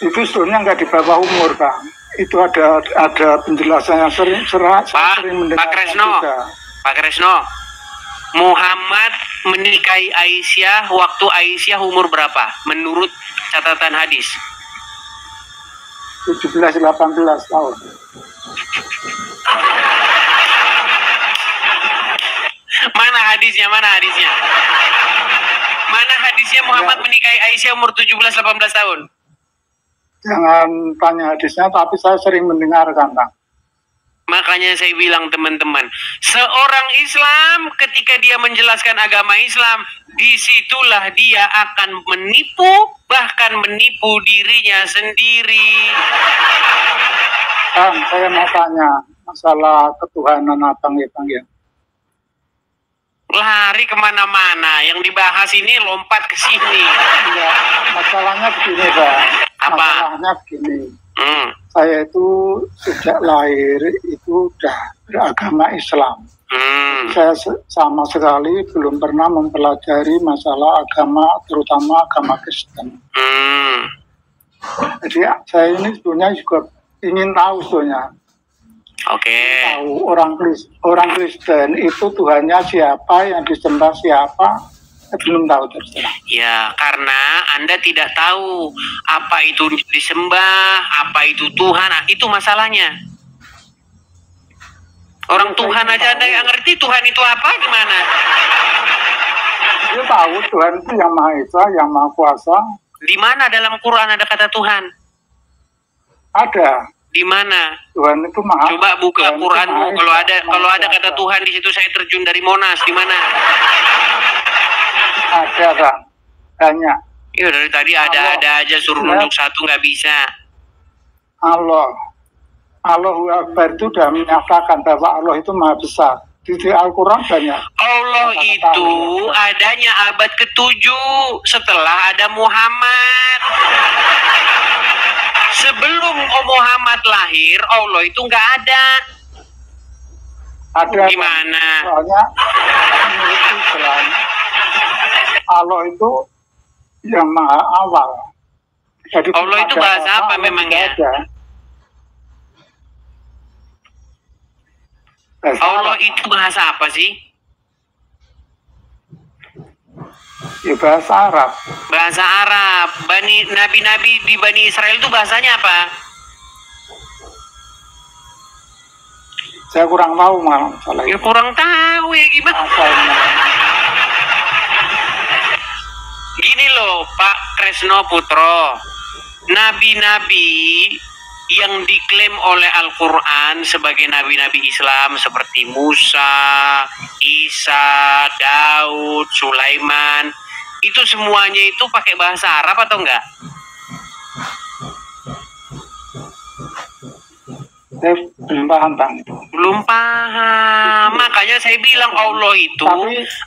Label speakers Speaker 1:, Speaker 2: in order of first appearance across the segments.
Speaker 1: Itu sebetulnya nggak di bawah umur, Pak. Itu ada penjelasan yang sering mendengar.
Speaker 2: Pak Kresno, Pak Kresno, Muhammad menikahi Aisyah waktu Aisyah umur berapa? Menurut catatan hadis.
Speaker 1: 17-18 tahun.
Speaker 2: Mana hadisnya? Mana hadisnya? Mana hadisnya Muhammad menikahi Aisyah umur 17-18 tahun?
Speaker 1: Jangan tanya hadisnya, tapi saya sering mendengarkan, Pak.
Speaker 2: Makanya saya bilang teman-teman, seorang Islam ketika dia menjelaskan agama Islam, disitulah dia akan menipu, bahkan menipu dirinya sendiri.
Speaker 1: Bang, saya mau tanya masalah ketuhanan abang ya, Bang ya.
Speaker 2: Lari kemana-mana, yang dibahas ini lompat ke sini.
Speaker 1: Ya, masalahnya begini, Bang.
Speaker 2: Apa?
Speaker 1: Masalahnya begini. Saya itu sejak lahir itu udah beragama Islam. Saya sama sekali belum pernah mempelajari masalah agama, terutama agama Kristen. Jadi saya ini sebenarnya juga ingin tahu sebetulnya. Tahu orang Kristen itu Tuhannya siapa, yang disembah siapa. Belum tahu terserah.
Speaker 2: Ya, karena Anda tidak tahu apa itu disembah, apa itu Tuhan, itu masalahnya. Orang Tuhan aja Anda nggak ngerti Tuhan itu apa, gimana?
Speaker 1: Dia tahu Tuhan itu yang Maha Esa, yang Maha Kuasa.
Speaker 2: Di mana dalam Quran ada kata Tuhan?
Speaker 1: Ada.
Speaker 2: Di mana?
Speaker 1: Tuhan itu Maha.
Speaker 2: Coba buka Quranmu. Kalau ada kata Tuhan di situ, saya terjun dari Monas. Di mana?
Speaker 1: Ada, Bang. Banyak.
Speaker 2: Iya, dari tadi ada aja, suruh nunjuk satu nggak bisa.
Speaker 1: Allahu Akbar itu sudah menyatakan bahwa Allah itu Maha Besar. Di Al-Quran banyak.
Speaker 2: Allah itu adanya abad ke-7 setelah ada Muhammad. Sebelum Muhammad lahir, Allah itu nggak ada.
Speaker 1: Ada.
Speaker 2: Gimana?
Speaker 1: Soalnya menurut Islam, Allah itu yang maha awal. Jadi
Speaker 2: Allah itu bahasa apa memangnya? Allah itu bahasa apa sih?
Speaker 1: Ya bahasa Arab.
Speaker 2: Bahasa Arab. Nabi-nabi di Bani Israel itu bahasanya apa?
Speaker 1: Saya kurang tahu malah.
Speaker 2: Ya kurang tahu ya gimana? Gini loh Pak Kresno Putro, nabi-nabi yang diklaim oleh Al-Quran sebagai nabi-nabi Islam seperti Musa, Isa, Daud, Sulaiman, itu semuanya itu pakai bahasa Arab atau enggak?
Speaker 1: Saya belum paham, Bang.
Speaker 2: Belum paham. Makanya saya bilang Allah itu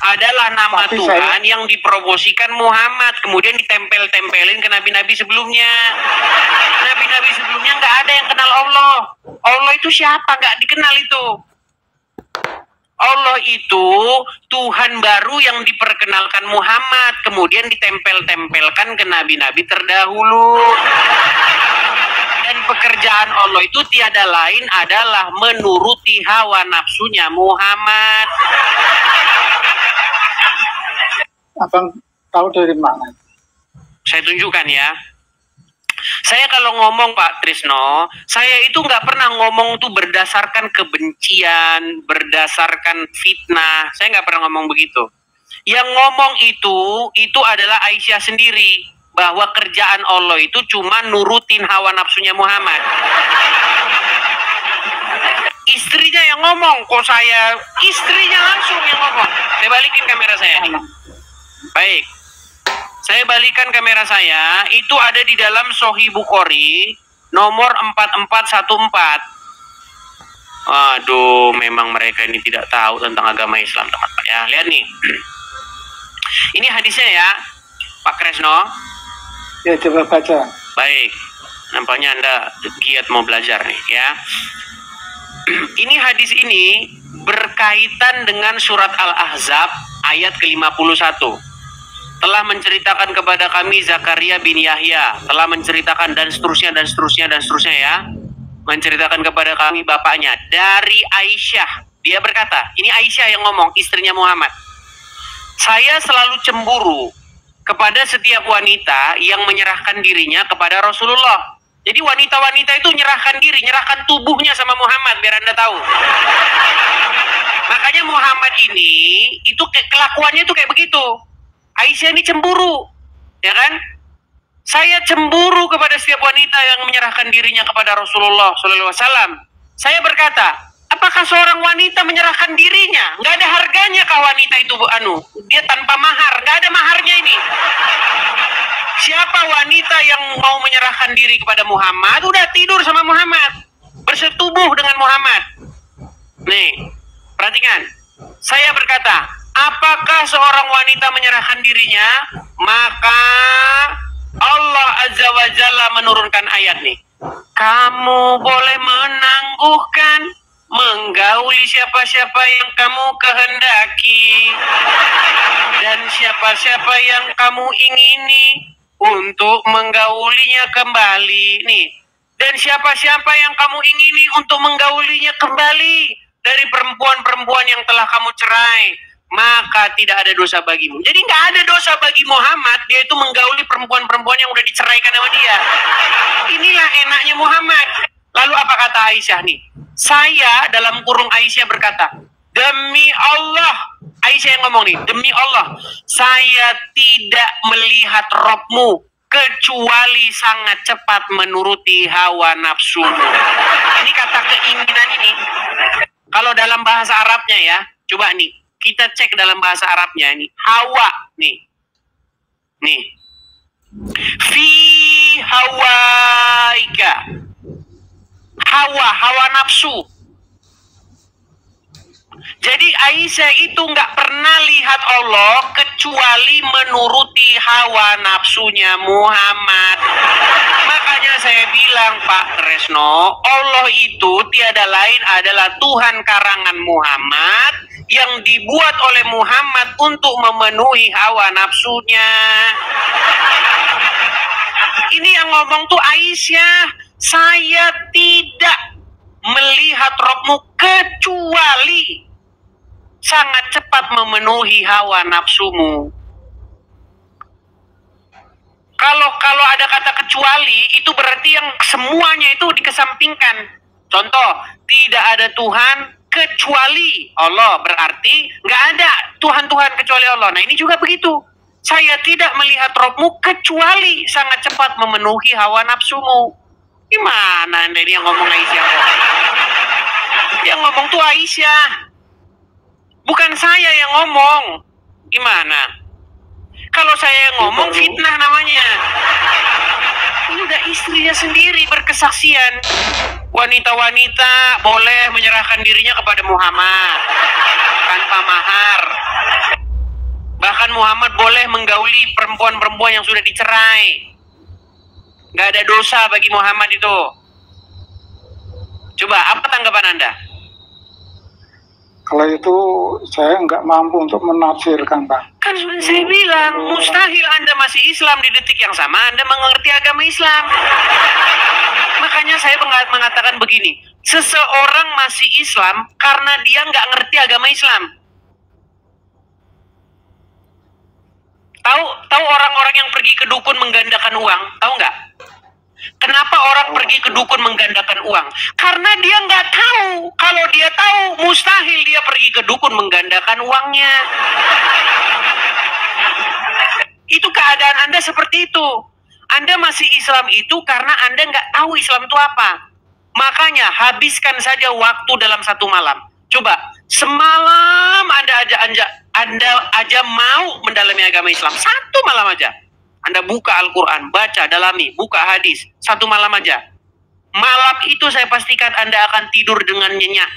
Speaker 2: adalah nama Tuhan yang dipromosikan Muhammad, kemudian ditempel-tempelin ke nabi-nabi sebelumnya. Nabi-nabi sebelumnya nggak ada yang kenal Allah. Allah itu siapa? Nggak dikenal itu. Allah itu Tuhan baru yang diperkenalkan Muhammad, kemudian ditempel-tempelkan ke nabi-nabi terdahulu. Dan pekerjaan Allah itu tiada lain adalah menuruti hawa nafsunya Muhammad.
Speaker 1: Abang tahu dari mana?
Speaker 2: Saya tunjukkan ya. Saya kalau ngomong Pak Trisno, saya itu nggak pernah ngomong tuh berdasarkan kebencian, berdasarkan fitnah. Saya nggak pernah ngomong begitu. Yang ngomong itu adalah Aisyah sendiri. Bahwa kerjaan Allah itu cuma nurutin hawa nafsunya Muhammad. Istrinya yang ngomong, kok saya istrinya langsung yang ngomong. Saya balikin kamera saya nih. Baik. Saya balikan kamera saya, itu ada di dalam Sahih Bukhari nomor 4414. Aduh, memang mereka ini tidak tahu tentang agama Islam, teman-teman ya. Lihat nih. Ini hadisnya ya, Pak Kresno.
Speaker 1: Ya, coba baca.
Speaker 2: Baik, nampaknya Anda giat mau belajar nih ya. Ini hadis ini berkaitan dengan surat Al-Ahzab ayat ke-51. telah menceritakan kepada kami Zakaria bin Yahya, telah menceritakan dan seterusnya dan seterusnya dan seterusnya ya. Menceritakan kepada kami bapaknya dari Aisyah. Dia berkata, ini Aisyah yang ngomong, istrinya Muhammad. Saya selalu cemburu kepada setiap wanita yang menyerahkan dirinya kepada Rasulullah. Jadi wanita-wanita itu menyerahkan diri, menyerahkan tubuhnya sama Muhammad, biar Anda tahu. Makanya Muhammad ini, itu kelakuannya itu kayak begitu. Aisyah ini cemburu, ya kan? Saya cemburu kepada setiap wanita yang menyerahkan dirinya kepada Rasulullah SAW. Saya berkata, apakah seorang wanita menyerahkan dirinya? Nggak ada harganya kah wanita itu, dia tanpa mahar, nggak ada maharnya ini. Siapa wanita yang mau menyerahkan diri kepada Muhammad, udah tidur sama Muhammad, bersetubuh dengan Muhammad. Nih, perhatikan. Saya berkata, apakah seorang wanita menyerahkan dirinya? Maka Allah Azza wa Jalla menurunkan ayat nih. Kamu boleh menangguhkan, menggauli siapa-siapa yang kamu kehendaki, dan siapa-siapa yang kamu ingini untuk menggaulinya kembali. Nih, dan siapa-siapa yang kamu ingini untuk menggaulinya kembali dari perempuan-perempuan yang telah kamu cerai, maka tidak ada dosa bagimu. Jadi nggak ada dosa bagi Muhammad, dia itu menggauli perempuan-perempuan yang udah diceraikan sama dia. Inilah enaknya Muhammad. Lalu apa kata Aisyah nih? Saya dalam kurung Aisyah berkata, demi Allah, Aisyah yang ngomong nih, demi Allah, saya tidak melihat Robmu kecuali sangat cepat menuruti hawa nafsumu. Ini kata keinginan ini. Kalau dalam bahasa Arabnya ya, coba nih, kita cek dalam bahasa Arabnya ini, hawa nih. Nih. Fi hawaika. Hawa nafsu. Jadi Aisyah itu nggak pernah lihat Allah kecuali menuruti hawa nafsunya Muhammad. Makanya saya bilang, Pak Tresno, Allah itu tiada lain adalah Tuhan karangan Muhammad yang dibuat oleh Muhammad untuk memenuhi hawa nafsunya. Ini yang ngomong tuh Aisyah. Saya tidak melihat Robmu kecuali sangat cepat memenuhi hawa nafsumu. Kalau ada kata kecuali, itu berarti yang semuanya itu dikesampingkan. Contoh, tidak ada Tuhan kecuali Allah, berarti nggak ada Tuhan-Tuhan kecuali Allah. Nah ini juga begitu. Saya tidak melihat Robmu kecuali sangat cepat memenuhi hawa nafsumu. Gimana Anda ini yang ngomong Aisyah? Yang ngomong tuh Aisyah. Bukan saya yang ngomong. Gimana? Kalau saya yang ngomong, fitnah namanya. Ini udah istrinya sendiri berkesaksian. Wanita-wanita boleh menyerahkan dirinya kepada Muhammad tanpa mahar. Bahkan Muhammad boleh menggauli perempuan-perempuan yang sudah dicerai. Nggak ada dosa bagi Muhammad itu. Coba, apa tanggapan Anda?
Speaker 1: Kalau itu saya nggak mampu untuk menafsirkan, Pak.
Speaker 2: Kan sudah saya bilang, mustahil Anda masih Islam di detik yang sama Anda mengerti agama Islam. Makanya saya mengatakan begini, seseorang masih Islam karena dia nggak ngerti agama Islam. Tahu orang-orang yang pergi ke dukun menggandakan uang, tahu nggak? Kenapa orang pergi ke dukun menggandakan uang? Karena dia nggak tahu. Kalau dia tahu, mustahil dia pergi ke dukun menggandakan uangnya. Itu keadaan Anda seperti itu. Anda masih Islam itu karena Anda nggak tahu Islam itu apa. Makanya habiskan saja waktu dalam satu malam. Coba, semalam Anda aja mau mendalami agama Islam. Satu malam aja. Anda buka Al-Quran, baca, dalami, buka hadis. Satu malam aja. Malam itu saya pastikan Anda akan tidur dengan nyenyak.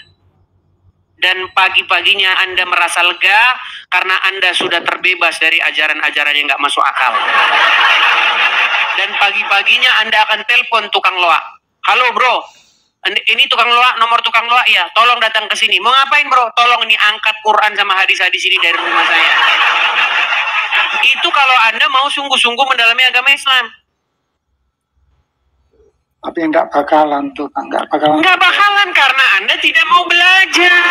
Speaker 2: Dan pagi-paginya Anda merasa lega karena Anda sudah terbebas dari ajaran-ajaran yang nggak masuk akal. Dan pagi-paginya Anda akan telepon tukang loak. Halo bro, ini tukang loak, nomor tukang loak ya, tolong datang ke sini. Mau ngapain bro? Tolong ini angkat Quran sama hadis-hadis ini dari rumah saya. Itu kalau Anda mau sungguh-sungguh mendalami agama Islam.
Speaker 1: Tapi nggak bakalan tuh, nggak
Speaker 2: bakalan karena Anda tidak mau belajar.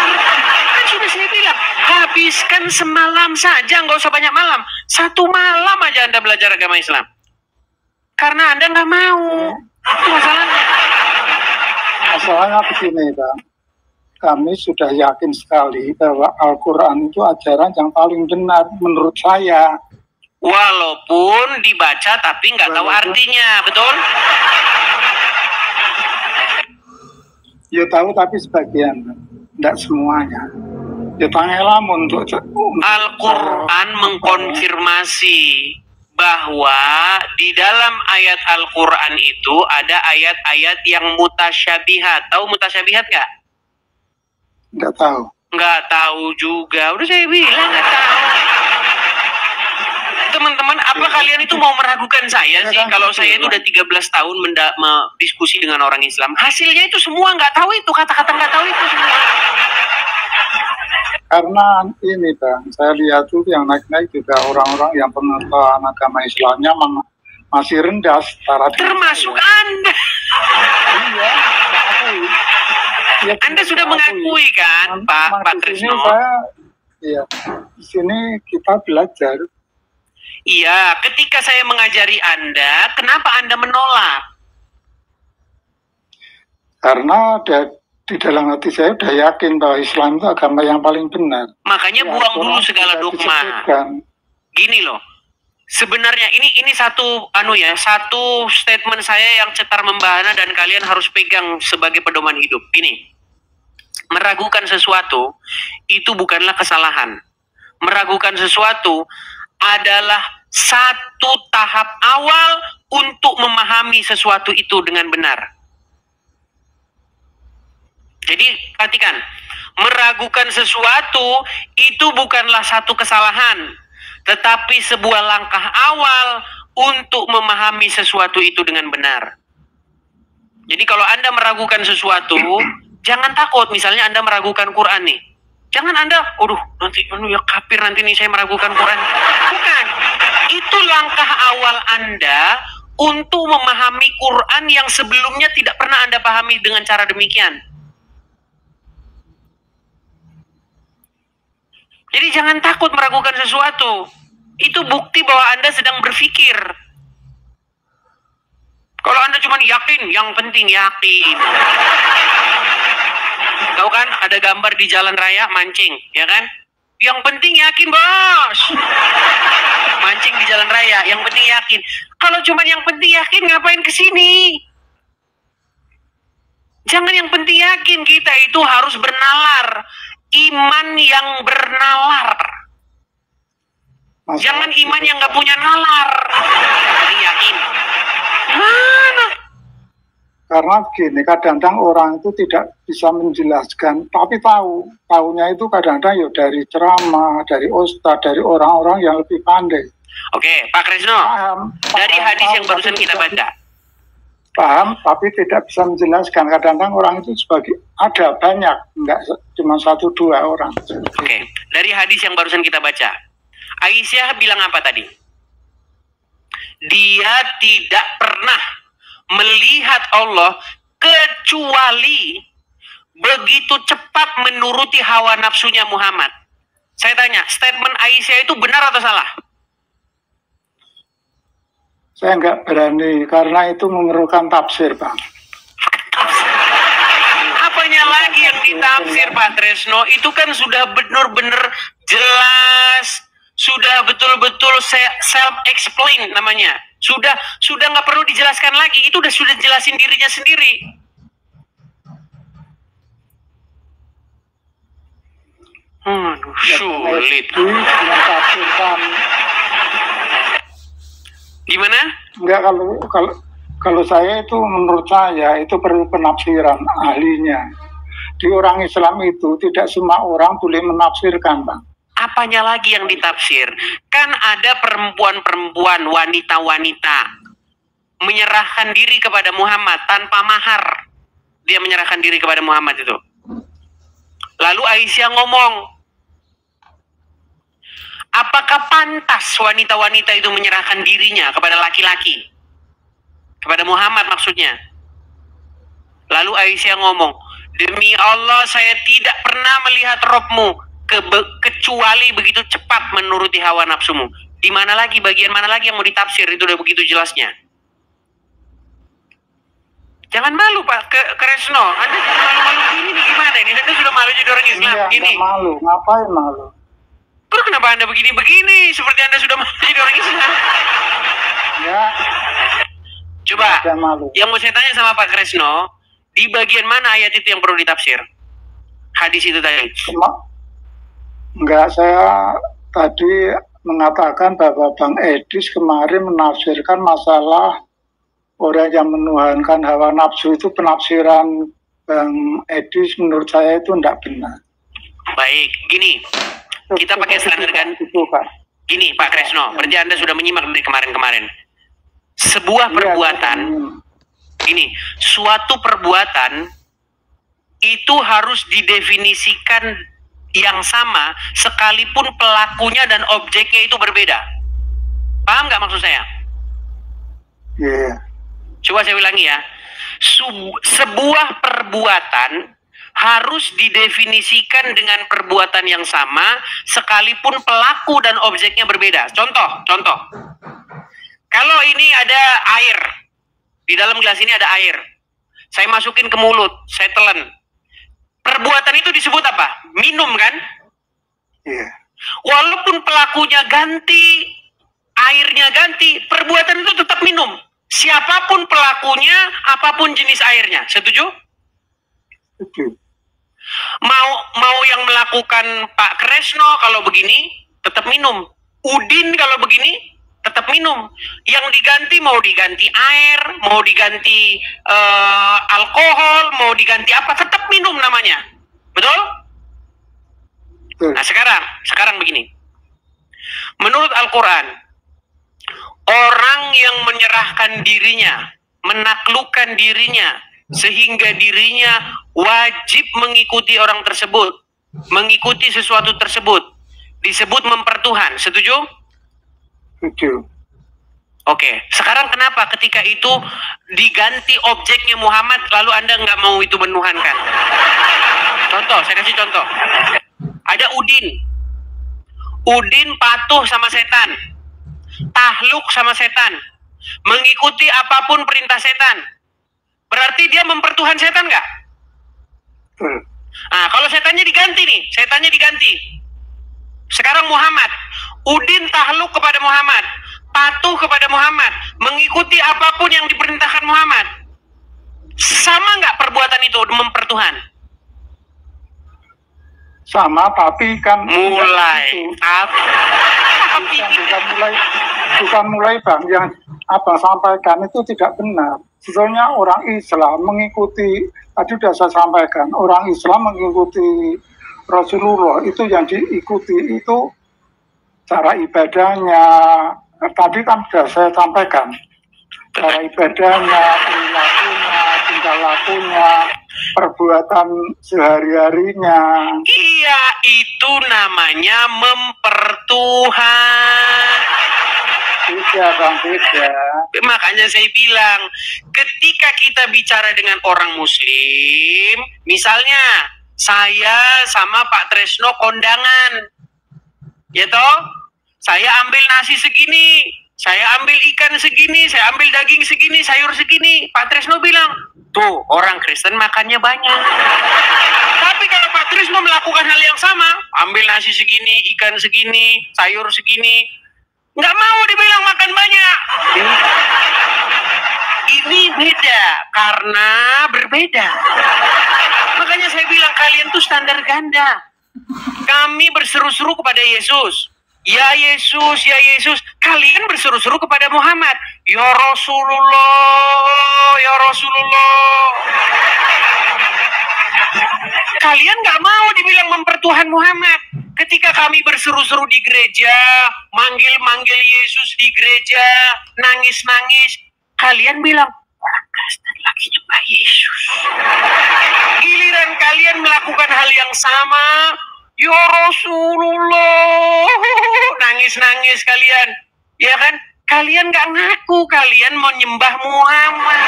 Speaker 2: Kan sudah saya bilang, habiskan semalam saja, nggak usah banyak malam. 1 malam aja Anda belajar agama Islam. Karena Anda nggak mau. Itu masalahnya.
Speaker 1: Masalahnya begini, Bang. Kami sudah yakin sekali bahwa Al-Quran itu ajaran yang paling benar menurut saya.
Speaker 2: Walaupun dibaca tapi nggak tahu artinya, betul?
Speaker 1: Ya tahu tapi sebagian, tidak semuanya. Ya tangelam untuk
Speaker 2: Al-Quran mengkonfirmasi bahwa di dalam ayat Al-Quran itu ada ayat-ayat yang mutasyabihat. Tahu mutasyabihat nggak?
Speaker 1: Nggak tahu.
Speaker 2: Nggak tahu juga. Udah saya bilang nggak tahu. Teman-teman, apa kalian itu mau meragukan saya sih? Kalau saya itu udah 13 tahun diskusi dengan orang Islam, hasilnya itu semua nggak tahu itu, kata-kata nggak tahu itu semua.
Speaker 1: Karena ini, Bang, saya lihat tuh yang naik-naik juga orang-orang yang pengetahuan agama Islamnya masih rendah setara.
Speaker 2: Termasuk Anda.
Speaker 1: Iya,
Speaker 2: ya, Anda sudah mengakui kan, Pak Trisno?
Speaker 1: Iya, di sini kita belajar.
Speaker 2: Iya, ketika saya mengajari Anda, kenapa Anda menolak?
Speaker 1: Karena di dalam hati saya udah yakin bahwa Islam itu agama yang paling benar.
Speaker 2: Makanya ya, buang dulu segala dogma. Gini loh, sebenarnya ini satu satu statement saya yang cetar membahana dan kalian harus pegang sebagai pedoman hidup. Gini, meragukan sesuatu itu bukanlah kesalahan. Meragukan sesuatu adalah satu tahap awal untuk memahami sesuatu itu dengan benar. Jadi perhatikan, meragukan sesuatu itu bukanlah satu kesalahan, tetapi sebuah langkah awal untuk memahami sesuatu itu dengan benar. Jadi kalau Anda meragukan sesuatu, jangan takut. Misalnya Anda meragukan Quran nih. Jangan Anda, nanti ya kafir nanti nih saya meragukan Quran. Bukan. Itu langkah awal Anda untuk memahami Quran yang sebelumnya tidak pernah Anda pahami dengan cara demikian. Jadi jangan takut meragukan sesuatu. Itu bukti bahwa Anda sedang berpikir. Kalau Anda cuma yakin, yang penting yakin. Tahu kan ada gambar di jalan raya mancing, ya kan? Yang penting yakin, Bos. Mancing di jalan raya, yang penting yakin. Kalau cuma yang penting yakin, ngapain kesini? Jangan yang penting yakin, kita itu harus bernalar. Iman yang bernalar. Jangan iman yang nggak punya nalar. Jadi yakin. Mana?
Speaker 1: Karena begini, kadang-kadang orang itu tidak bisa menjelaskan, tapi tahunya itu kadang-kadang ya dari ceramah, dari ustadz, dari orang-orang yang lebih pandai.
Speaker 2: Oke, Pak Kresno, dari hadis yang barusan kita baca.
Speaker 1: Paham, tapi tidak bisa menjelaskan. Kadang-kadang orang itu ada banyak, enggak cuma 1-2 orang.
Speaker 2: Oke, dari hadis yang barusan kita baca, Aisyah bilang apa tadi? Dia tidak pernah melihat Allah kecuali begitu cepat menuruti hawa nafsunya Muhammad. Saya tanya, statement Aisyah itu benar atau salah?
Speaker 1: Saya nggak berani, karena itu memerlukan tafsir, Pak.
Speaker 2: Apanya lagi yang ditafsir, Pak Tresno? Itu kan sudah benar-benar jelas, sudah betul-betul self-explain namanya. Sudah nggak perlu dijelaskan lagi, itu sudah jelasin dirinya sendiri. Sulit. Gimana?
Speaker 1: Enggak, kalau saya itu menurut saya itu perlu penafsiran ahlinya. Di orang Islam itu tidak semua orang boleh menafsirkan, Bang.
Speaker 2: Apanya lagi yang ditafsir? Kan ada perempuan-perempuan, wanita-wanita menyerahkan diri kepada Muhammad tanpa mahar. Dia menyerahkan diri kepada Muhammad itu. Lalu Aisyah ngomong, Apakah pantas wanita-wanita itu menyerahkan dirinya kepada laki-laki? Kepada Muhammad maksudnya. Lalu Aisyah ngomong, demi Allah saya tidak pernah melihat Robmu kecuali begitu cepat menuruti hawa nafsumu. Di mana lagi, bagian mana lagi yang mau ditafsir? Itu udah begitu jelasnya. Jangan malu Pak Kresno. Anda malu-malu gini nih gimana ini? Anda sudah malu jadi orang Islam begini.
Speaker 1: Iya, malu. Ngapain malu?
Speaker 2: Terus kenapa Anda begini-begini? Seperti Anda sudah malu jadi orang Islam.
Speaker 1: Ya.
Speaker 2: Coba, yang mau saya tanya sama Pak Kresno, di bagian mana ayat itu yang perlu ditafsir? Hadis itu tadi.
Speaker 1: Enggak, saya tadi mengatakan bahwa Bang Edis kemarin menafsirkan masalah orang yang menuhankan hawa nafsu itu, penafsiran Bang Edis menurut saya itu tidak benar.
Speaker 2: Baik, gini. Kita pakai standar kan? Gini Pak Kresno, berarti Anda sudah menyimak dari kemarin-kemarin. Sebuah perbuatan, ini suatu perbuatan itu harus didefinisikan yang sama sekalipun pelakunya dan objeknya itu berbeda. Paham nggak maksud saya?
Speaker 1: Iya.
Speaker 2: Coba saya ulangi ya. Sebuah perbuatan harus didefinisikan dengan perbuatan yang sama sekalipun pelaku dan objeknya berbeda. Contoh. Kalau ini ada air, di dalam gelas ini ada air, saya masukin ke mulut, saya telan. Perbuatan itu disebut apa? Minum kan?
Speaker 1: Iya.
Speaker 2: Walaupun pelakunya ganti, airnya ganti, perbuatan itu tetap minum. Siapapun pelakunya, apapun jenis airnya. Setuju?
Speaker 1: Setuju.
Speaker 2: Mau yang melakukan Pak Kresno kalau begini, tetap minum. Udin kalau begini, tetap minum. Yang diganti mau diganti air, mau diganti alkohol, mau diganti apa, tetap minum namanya. Betul? Nah sekarang begini. Menurut Al-Quran, orang yang menyerahkan dirinya, menaklukkan dirinya, sehingga dirinya wajib mengikuti orang tersebut, mengikuti sesuatu tersebut, disebut mempertuhan. Setuju?
Speaker 1: Setuju.
Speaker 2: Oke, sekarang kenapa ketika itu diganti objeknya Muhammad, lalu Anda nggak mau itu menuhankan? Contoh, saya kasih contoh. Ada Udin. Udin patuh sama setan, tahluk sama setan, mengikuti apapun perintah setan. Berarti dia mempertuhan setan nggak? Nah, kalau setannya diganti nih, setannya diganti. Sekarang Muhammad, Udin tahluk kepada Muhammad, patuh kepada Muhammad, mengikuti apapun yang diperintahkan Muhammad. Sama nggak perbuatan itu mempertuhan?
Speaker 1: Sama, tapi kan bukan mulai Bang, yang Abang sampaikan itu tidak benar. Sebetulnya orang Islam mengikuti, tadi sudah saya sampaikan, orang Islam mengikuti Rasulullah, itu yang diikuti itu cara ibadahnya. Tadi kan sudah saya sampaikan, cara ibadahnya, perilakunya, tingkah lakunya, perbuatan sehari-harinya.
Speaker 2: Iya, itu namanya mempertuhan.
Speaker 1: Beda Bang, beda.
Speaker 2: Makanya saya bilang, ketika kita bicara dengan orang muslim, misalnya saya sama Pak Tresno kondangan, ya toh, saya ambil nasi segini, saya ambil ikan segini, saya ambil daging segini, sayur segini. Pak Tresno bilang, tuh orang Kristen makannya banyak. Tapi kalau Pak Tresno melakukan hal yang sama, ambil nasi segini, ikan segini, sayur segini, nggak mau dibilang makan banyak. Ini beda karena berbeda. Makanya saya bilang kalian tuh standar ganda. Kami berseru-seru kepada Yesus, ya Yesus, ya Yesus. Kalian berseru-seru kepada Muhammad, ya Rasulullah, ya Rasulullah. Kalian nggak mau dibilang mempertuhan Muhammad. Ketika kami berseru-seru di gereja, manggil-manggil Yesus di gereja, nangis-nangis, kalian bilang, orang Kristen lagi nyembah Yesus. Giliran kalian melakukan hal yang sama, Ya Rasulullah, nangis-nangis kalian, ya kan? Kalian nggak ngaku, kalian mau nyembah Muhammad.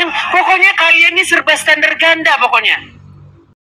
Speaker 2: Pokoknya kalian ini serba standar ganda pokoknya.